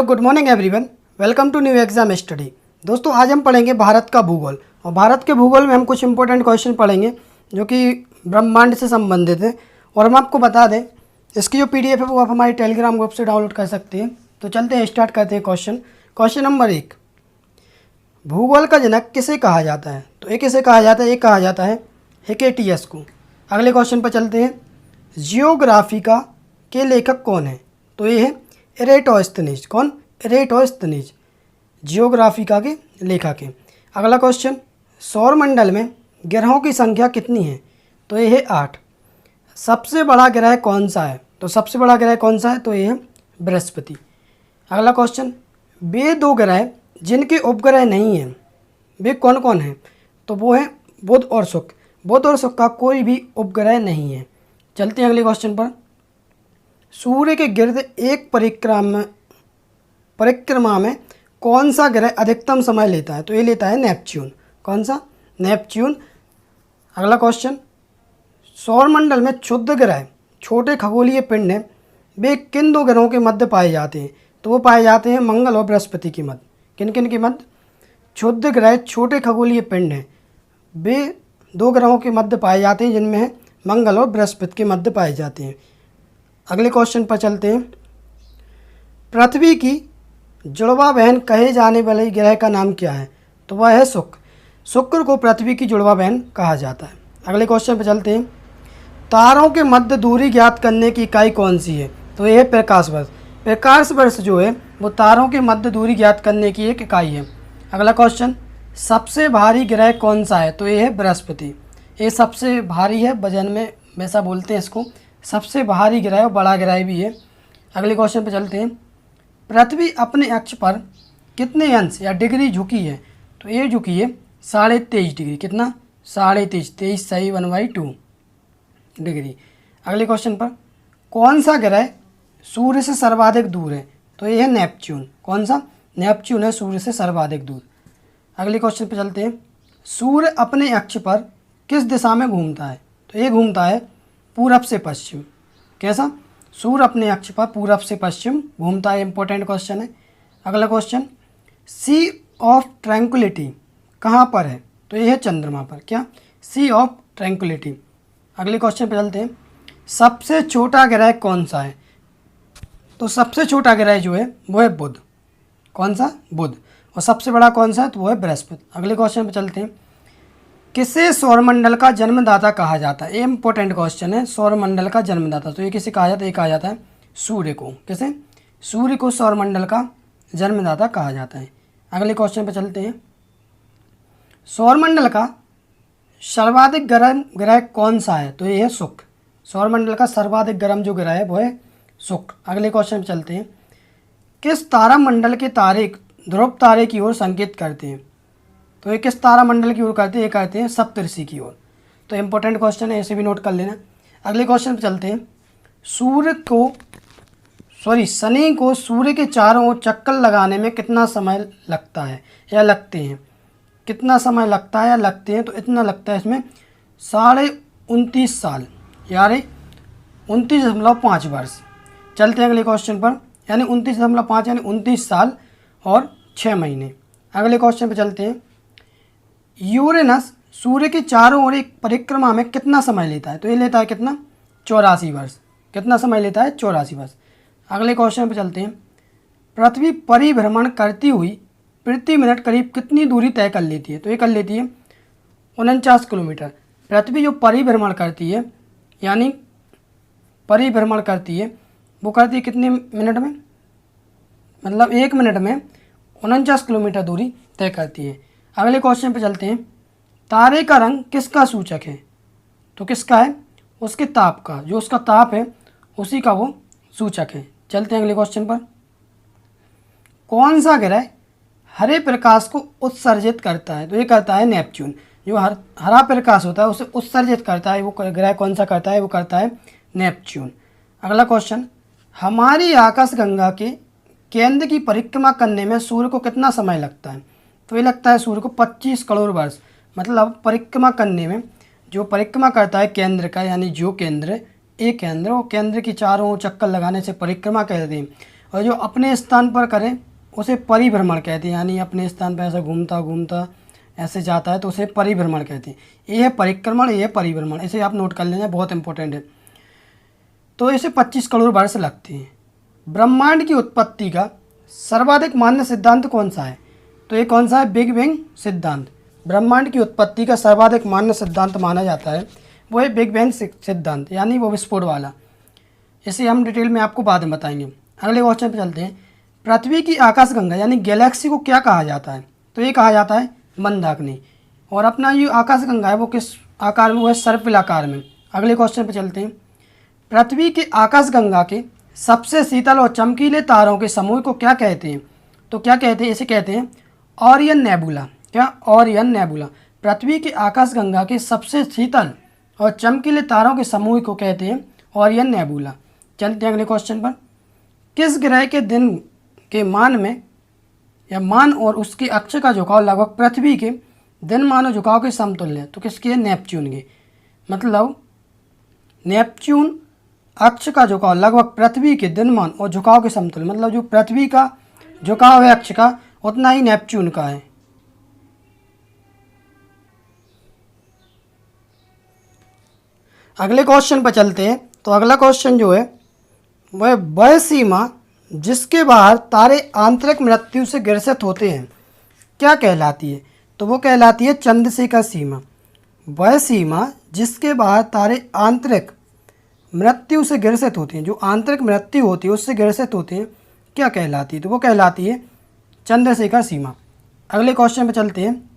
Hello good morning everyone, welcome to new exam study. दोस्तों आज हम पढ़ेंगे भारत का भूगोल और भारत के भूगोल में हम कुछ इंपॉर्टेंट क्वेश्चन पढ़ेंगे जो कि ब्रह्मांड से संबंधित है। और हम आपको बता दें इसकी जो पीडीएफ है वो आप हमारी टेलीग्राम ग्रुप से डाउनलोड कर सकते हैं। तो चलते हैं, स्टार्ट करते हैं। क्वेश्चन नंबर 1, भूगोल का जनक किसे कहा जाता है? तो ये किसे कहा जाता है? ये कहा जाता है हेकेटियस को। अगले क्वेश्चन पर चलते हैं, जियोग्राफिका के लेखक कौन है? तो ये है एरेटोस्थनीज। कौन? एरेटोस्थनीज जियोग्राफिका के लेखक हैं। अगला क्वेश्चन, सौरमंडल में ग्रहों की संख्या कितनी है? तो ये है 8। सबसे बड़ा ग्रह कौन सा है? तो सबसे बड़ा ग्रह कौन सा है? तो ये है बृहस्पति। अगला क्वेश्चन, वे 2 ग्रह जिनके उपग्रह नहीं हैं वे कौन कौन हैं? तो वो है बुध और शुक्र। बुध और शुक्र का कोई भी उपग्रह नहीं है। चलते हैं अगले क्वेश्चन पर, सूर्य के गिर्द एक परिक्रमा में कौन सा ग्रह अधिकतम समय लेता है? तो ये लेता है नेपच्यून। कौन सा? नेपच्यून। अगला क्वेश्चन, सौरमंडल में क्षुद्र ग्रह छोटे खगोलीय पिंड हैं, वे किन 2 ग्रहों के मध्य पाए जाते हैं? तो वो पाए जाते हैं मंगल और बृहस्पति के मध्य। किन किन के मध्य? क्षुद्र ग्रह छोटे खगोलीय पिंड हैं, वे 2 ग्रहों के मध्य पाए जाते हैं जिनमें है मंगल और बृहस्पति के मध्य पाए जाते हैं। अगले क्वेश्चन पर चलते हैं, पृथ्वी की जुड़वा बहन कहे जाने वाले ग्रह का नाम क्या है? तो वह है शुक्र। शुक्र को पृथ्वी की जुड़वा बहन कहा जाता है। अगले क्वेश्चन पर चलते हैं, तारों के मध्य दूरी ज्ञात करने की इकाई कौन सी है? तो यह है प्रकाश वर्ष। प्रकाश वर्ष जो है वो तारों के मध्य दूरी ज्ञात करने की एक इकाई है। अगला क्वेश्चन, सबसे भारी ग्रह कौन सा है? तो ये है बृहस्पति। ये सबसे भारी है, वजन में वैसा बोलते हैं इसको। सबसे भारी ग्रह और बड़ा ग्रह भी है। अगले क्वेश्चन पर चलते हैं, पृथ्वी अपने अक्ष पर कितने अंश या डिग्री झुकी है? तो ये झुकी है 23.5 डिग्री। कितना? 23.5। 23 सही 1/2 डिग्री। अगले क्वेश्चन पर, कौन सा ग्रह सूर्य से सर्वाधिक दूर है? तो ये है नेपच्यून। कौन सा? नेपच्यून है सूर्य से सर्वाधिक दूर। अगले क्वेश्चन पर चलते हैं, सूर्य अपने अक्ष पर किस दिशा में घूमता है? तो ये घूमता है पूरब से पश्चिम। कैसा? सूर्य अपने अक्ष पर पूरब से पश्चिम घूमता है। इंपॉर्टेंट क्वेश्चन है। अगला क्वेश्चन, सी ऑफ ट्रैंक्विलिटी कहाँ पर है? तो ये है चंद्रमा पर। क्या? सी ऑफ ट्रैंक्विलिटी। अगले क्वेश्चन पर चलते हैं, सबसे छोटा ग्रह कौन सा है? तो सबसे छोटा ग्रह जो है वो है बुध। कौन सा? बुध। और सबसे बड़ा कौन सा है? तो वो है बृहस्पति। अगले क्वेश्चन पर चलते हैं, किसे सौरमंडल का जन्मदाता कहा जाता है? ये इंपॉर्टेंट क्वेश्चन है, सौरमंडल का जन्मदाता। तो ये किसे कहा जाता है? ये कहा जाता है सूर्य को। किसे? सूर्य को सौरमंडल का जन्मदाता कहा जाता है। अगले क्वेश्चन पर चलते हैं, सौरमंडल का सर्वाधिक गर्म ग्रह कौन सा है? तो ये है शुक्र। सौरमंडल का सर्वाधिक गर्म जो ग्रह है वो है शुक्र। अगले क्वेश्चन पर चलते हैं, किस तारामंडल के तारे ध्रुव तारे की ओर संकेत करते हैं? तो ये किस तारामंडल की ओर करते हैं? ये करते हैं सप्तऋषि की ओर। तो इंपॉर्टेंट क्वेश्चन है, ऐसे भी नोट कर लेना। अगले क्वेश्चन पर चलते हैं, शनि को सूर्य के चारों ओर चक्कर लगाने में कितना समय लगता है या लगते हैं? कितना समय लगता है या लगते हैं? तो इतना लगता है इसमें 29.5 साल, यानी 29.5 वर्ष। चलते हैं अगले क्वेश्चन पर, यानी 29.5 यानी 29 साल और 6 महीने। अगले क्वेश्चन पर चलते हैं, यूरेनस सूर्य के चारों ओर एक परिक्रमा में कितना समय लेता है? तो ये लेता है कितना? 84 वर्ष। कितना समय लेता है? 84 वर्ष। अगले क्वेश्चन पर चलते हैं, पृथ्वी परिभ्रमण करती हुई प्रति मिनट करीब कितनी दूरी तय कर लेती है? तो ये कर लेती है 49 किलोमीटर। पृथ्वी जो परिभ्रमण करती है, यानी परिभ्रमण करती है, वो करती है कितने मिनट में? मतलब 1 मिनट में 49 किलोमीटर दूरी तय करती है। अगले क्वेश्चन पे चलते हैं, तारे का रंग किसका सूचक है? तो किसका है? उसके ताप का। जो उसका ताप है उसी का वो सूचक है। चलते हैं अगले क्वेश्चन पर, कौन सा ग्रह हरे प्रकाश को उत्सर्जित करता है? तो ये करता है नेपच्यून। जो हरा प्रकाश होता है उसे उत्सर्जित करता है, वो ग्रह कौन सा करता है? वो करता है नेपच्यून। अगला क्वेश्चन, हमारी आकाशगंगा के केंद्र की परिक्रमा करने में सूर्य को कितना समय लगता है? तो ये लगता है सूर्य को 25 करोड़ वर्ष। मतलब परिक्रमा करने में, जो परिक्रमा करता है केंद्र का, यानी जो केंद्र, एक केंद्र, वो केंद्र की चारों ओर चक्कर लगाने से परिक्रमा कहते हैं, और जो अपने स्थान पर करे उसे परिभ्रमण कहते हैं, यानी अपने स्थान पर ऐसा घूमता घूमता ऐसे जाता है तो उसे परिभ्रमण कहते हैं। ये है परिक्रमण, ये है परिभ्रमण, इसे आप नोट कर लेना, बहुत इंपॉर्टेंट है। तो इसे 25 करोड़ वर्ष लगते हैं। ब्रह्मांड की उत्पत्ति का सर्वाधिक मान्य सिद्धांत कौन सा है? तो ये कौन सा है? बिग बैंग सिद्धांत। ब्रह्मांड की उत्पत्ति का सर्वाधिक मान्य सिद्धांत माना जाता है वो है बिग बैंग सिद्धांत, यानी वो विस्फोट वाला। इसे हम डिटेल में आपको बाद में बताएंगे। अगले क्वेश्चन पे चलते हैं। पृथ्वी की आकाशगंगा यानी गैलेक्सी को क्या कहा जाता है? तो ये कहा जाता है मंदाकिनी। और अपना ये आकाशगंगा है वो किस आकार में? वो है सर्पिल आकार में। अगले क्वेश्चन पे चलते हैं। पृथ्वी के आकाशगंगा के सबसे शीतल और चमकीले तारों के समूह को क्या कहते हैं? तो क्या कहते हैं? इसे कहते हैं ओरियन नेबुला। क्या? Orion nebula. पृथ्वी के आकाशगंगा के सबसे शीतल और चमकीले तारों के समूह को कहते हैं ओरियन नेबुला। चलते हैं अगले क्वेश्चन पर। किस ग्रह के दिन के मान में या मान और उसके अक्ष का झुकाव लगभग पृथ्वी के दिन मान और झुकाव के समतुल्य है? तो किसके? नेपच्यून के। मतलब नेपच्यून अक्ष का झुकाव लगभग पृथ्वी के दिन मान और झुकाव के समतुल्य, मतलब जो पृथ्वी का झुकाव है अक्ष का उतना ही नेपच्यून का है। अगले क्वेश्चन पर चलते हैं। तो अगला क्वेश्चन जो है वह सीमा जिसके बाहर तारे आंतरिक मृत्यु से ग्रसित होते हैं क्या कहलाती है? तो वो कहलाती है चंद्रशेखर सीमा। वह सीमा जिसके बाहर तारे आंतरिक मृत्यु से ग्रसित होते हैं, जो आंतरिक मृत्यु होती है उससे ग्रसित होते हैं, क्या कहलाती है? तो वो कहलाती है चंद्रशेखर सीमा। अगले क्वेश्चन पे चलते हैं।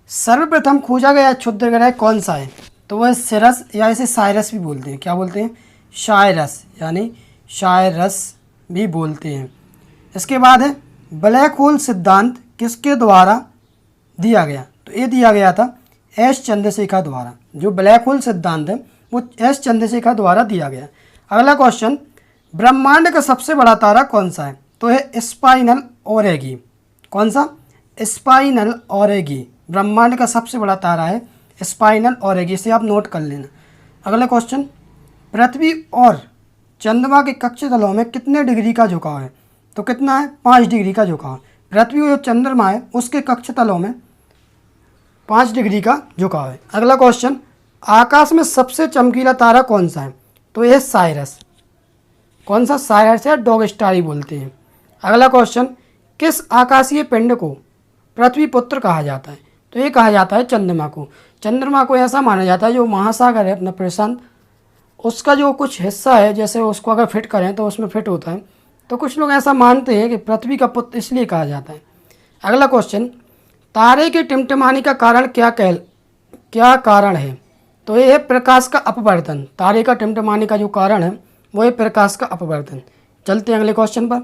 सर्वप्रथम खोजा गया क्षुद्र ग्रह कौन सा है? तो वह सिरस या इसे साइरस भी बोलते हैं। क्या बोलते हैं? शायरस, यानी शायरस भी बोलते हैं। इसके बाद है ब्लैक होल सिद्धांत किसके द्वारा दिया गया? तो ये दिया गया था एस चंद्रशेखर द्वारा। जो ब्लैक होल सिद्धांत है वो एस चंद्रशेखर द्वारा दिया गया। अगला क्वेश्चन। ब्रह्मांड का सबसे बड़ा तारा कौन सा है? तो है स्पाइनल ओरेगी। कौन सा? स्पाइनल ओरेगी। ब्रह्मांड का सबसे बड़ा तारा है स्पाइनल ओरेगी, इसे आप नोट कर लेना। अगला क्वेश्चन। पृथ्वी और चंद्रमा के कक्ष तलों में कितने डिग्री का झुकाव है? तो कितना है? 5 डिग्री का झुकाव। पृथ्वी और चंद्रमा है उसके कक्ष तलों में 5 डिग्री का झुकाव है। अगला क्वेश्चन। आकाश में सबसे चमकीला तारा कौन सा है? तो यह साइरस। कौन सा? साइरस या डॉग स्टार ही बोलते हैं। अगला क्वेश्चन। किस आकाशीय पिंड को पृथ्वी पुत्र कहा जाता है? तो ये कहा जाता है चंद्रमा को। चंद्रमा को ऐसा माना जाता है जो महासागर है अपना प्रशांत, उसका जो कुछ हिस्सा है जैसे उसको अगर फिट करें तो उसमें फिट होता है, तो कुछ लोग ऐसा मानते हैं कि पृथ्वी का पुत्र इसलिए कहा जाता है। अगला क्वेश्चन। तारे के टिमटिमाने का कारण क्या कारण है? तो ये है प्रकाश का अपवर्तन। तारे का टिमटिमाने का जो कारण है वो है प्रकाश का अपवर्तन। चलते हैं अगले क्वेश्चन पर।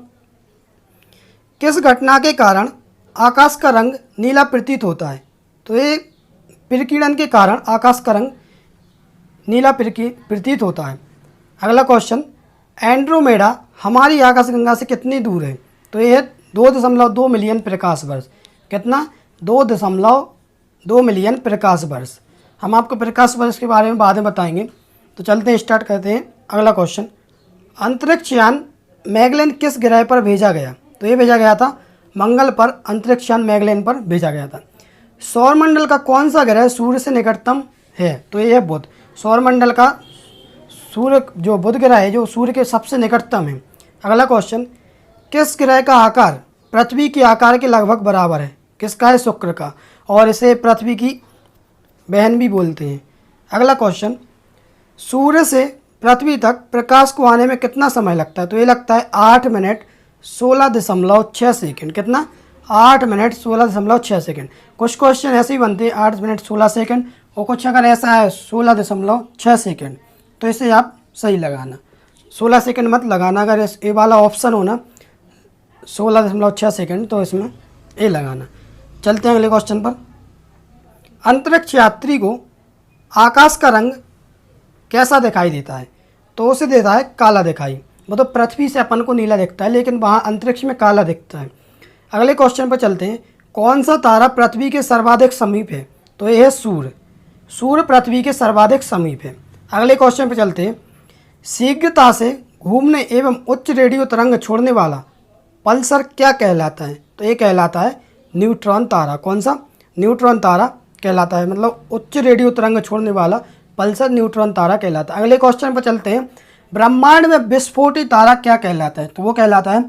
किस घटना के कारण आकाश का रंग नीला प्रतीत होता है? तो ये प्रकीर्णन के कारण आकाश का रंग नीला प्रतीत होता है। अगला क्वेश्चन। एंड्रोमेडा हमारी आकाशगंगा से कितनी दूर है? तो ये है 2.2 मिलियन प्रकाश वर्ष। कितना? 2.2 मिलियन प्रकाश वर्ष। हम आपको प्रकाश वर्ष के बारे में बाद में बताएंगे। तो चलते हैं, स्टार्ट करते हैं। अगला क्वेश्चन। अंतरिक्ष यान मैगलेन किस ग्रह पर भेजा गया? तो ये भेजा गया था मंगल पर। अंतरिक्ष यान मैगलेन पर भेजा गया था। सौरमंडल का कौन सा ग्रह सूर्य से निकटतम है? तो ये है बुध। सौरमंडल का सूर्य जो बुध ग्रह है जो सूर्य के सबसे निकटतम है। अगला क्वेश्चन। किस ग्रह का आकार पृथ्वी के आकार के लगभग बराबर है? किसका है? शुक्र का, और इसे पृथ्वी की बहन भी बोलते हैं। अगला क्वेश्चन। सूर्य से पृथ्वी तक प्रकाश को आने में कितना समय लगता है? तो ये लगता है 8 मिनट 16.6 सेकेंड। कितना? 8 मिनट 16.6 सेकेंड। कुछ क्वेश्चन ऐसे ही बनते हैं 8 मिनट 16 सेकेंड, और कुछ अगर ऐसा है 16.6 सेकेंड, तो इसे आप सही लगाना। 16 सेकेंड मत लगाना। अगर ये वाला ऑप्शन हो ना 16.6 सेकेंड तो इसमें ए लगाना। चलते हैं अगले क्वेश्चन पर। अंतरिक्ष यात्री को आकाश का रंग कैसा दिखाई देता है? तो उसे देता है काला दिखाई। मतलब पृथ्वी से अपन को नीला दिखता है लेकिन वहाँ अंतरिक्ष में काला दिखता है। अगले क्वेश्चन पर चलते हैं। कौन सा तारा पृथ्वी के सर्वाधिक समीप है? तो यह है सूर्य। सूर्य पृथ्वी के सर्वाधिक समीप है। अगले क्वेश्चन पर चलते हैं। शीघ्रता से घूमने एवं उच्च रेडियो तरंग छोड़ने वाला पल्सर क्या कहलाता है? तो ये कहलाता है न्यूट्रॉन तारा। कौन सा? न्यूट्रॉन तारा कहलाता है, मतलब उच्च रेडियो तरंग छोड़ने वाला पल्सर न्यूट्रॉन तारा कहलाता है। अगले क्वेश्चन पर चलते हैं। ब्रह्मांड में विस्फोटी तारा क्या कहलाता है? तो वो कहलाता है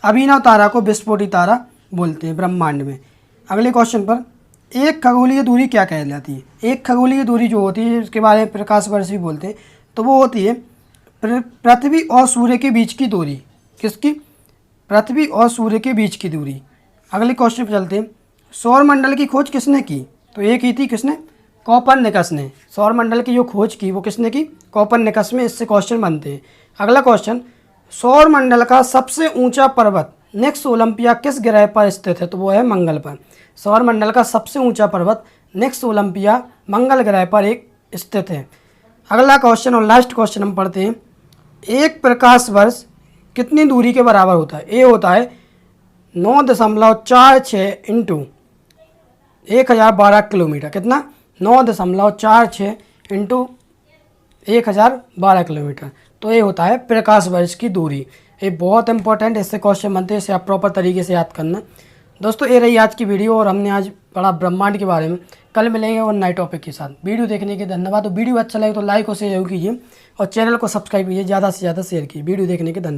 अभिनव तारा को विस्फोटी तारा बोलते हैं ब्रह्मांड में। अगले क्वेश्चन पर, एक खगोलीय दूरी क्या कहलाती है? एक खगोलीय दूरी जो होती है, इसके बारे में प्रकाश वर्ष भी बोलते हैं, तो वो होती है पृथ्वी और सूर्य के बीच की दूरी। किसकी? पृथ्वी और सूर्य के बीच की दूरी। अगले क्वेश्चन पर चलते हैं। सौरमंडल की खोज किसने की? तो ये की थी किसने? कोपरनिकस ने। सौरमंडल की जो खोज की वो किसने की? कोपरनिकस में। इससे क्वेश्चन बनते हैं। अगला क्वेश्चन, सौरमंडल का सबसे ऊंचा पर्वत नेक्स्ट ओलंपिया किस ग्रह पर स्थित है? तो वो है मंगल पर। सौरमंडल का सबसे ऊंचा पर्वत नेक्स्ट ओलंपिया मंगल ग्रह पर एक स्थित है। अगला क्वेश्चन और लास्ट क्वेश्चन हम पढ़ते हैं। एक प्रकाश वर्ष कितनी दूरी के बराबर होता है? ए होता है 9.46 इंटू 1012 किलोमीटर। कितना? 9.46 इंटू 1012 किलोमीटर। तो ये होता है प्रकाश वर्ष की दूरी। ये बहुत इंपॉर्टेंट, इससे क्वेश्चन बनते हैं, इसे आप प्रॉपर तरीके से याद करना। दोस्तों ये रही आज की वीडियो और हमने आज पढ़ा ब्रह्मांड के बारे में। कल मिलेंगे और नए टॉपिक के साथ। वीडियो देखने के धन्यवाद। तो वीडियो अच्छा लगे तो लाइक और शेयर जरूर कीजिए और चैनल को सब्सक्राइब कीजिए, ज़्यादा से ज़्यादा शेयर कीजिए। वीडियो देखने के धन्यवाद।